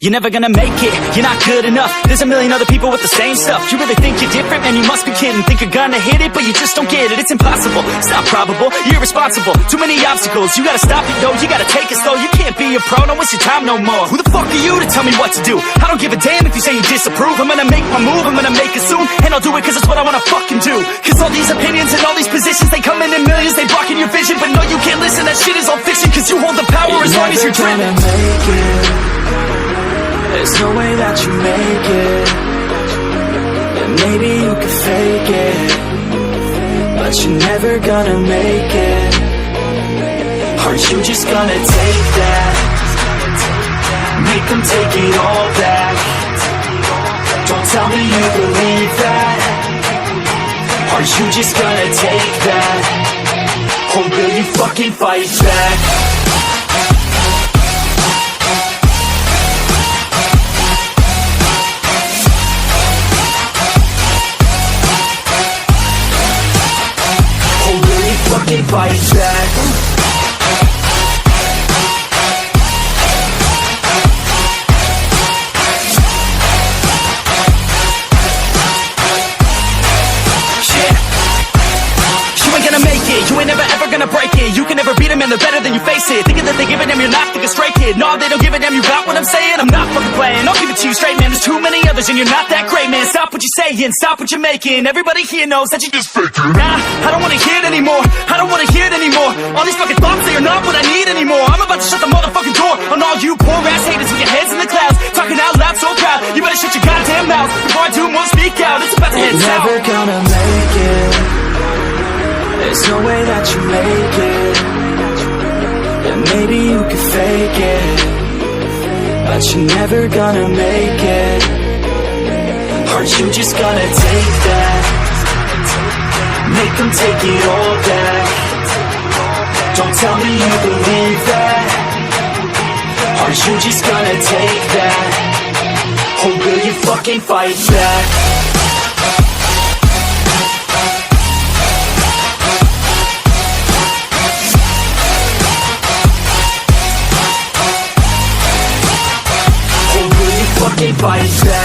You're never gonna make it, you're not good enough. There's a million other people with the same stuff. You really think you're different? Man, you must be kidding. Think you're gonna hit it, but you just don't get it. It's impossible, it's not probable, you're irresponsible. Too many obstacles, you gotta stop it though. You gotta take it slow, you can't be a pro. Don't waste your time no more. Who the fuck are you to tell me what to do? I don't give a damn if you say you disapprove. I'm gonna make my move, I'm gonna make it soon. And I'll do it cause it's what I wanna fucking do. Cause all these opinions and all these positions, they come in millions, they blocking your vision. But no, you can't listen, that shit is all fiction. Cause you hold the power as long as you're dreaming. There's no way that you make it. And maybe you can fake it, but you're never gonna make it. Aren't you just gonna take that? Make them take it all back. Don't tell me you believe that. Aren't you just gonna take that? Or will you fucking fight back? Fight back. You ain't gonna make it, you ain't never ever gonna break it. You can never beat them and they're better than you face it. Thinking that they give a damn, you're not thinking straight, kid. No, they don't give a damn, you got what I'm saying? I'm not fucking playing, I'll give it to you straight, man. There's too many others and you're not that great, man. Stop what you're saying, stop what you're making. Everybody here knows that you just faking. Nah, I don't wanna hear it anymore, I don't wanna hear it anymore. All these fucking thoughts, they are not what I need anymore. I'm about to shut the motherfucking door on all you poor ass haters with your heads in the clouds, talking out loud so proud. You better shut your goddamn mouth before I do more speak out. It's about to head south. You're never gonna make it. There's no way that you make it. And maybe you can fake it, but you're never gonna make it. Aren't you just gonna take that? Make them take it all back. Don't tell me you believe that. Aren't you just gonna take that? Or will you fucking fight back?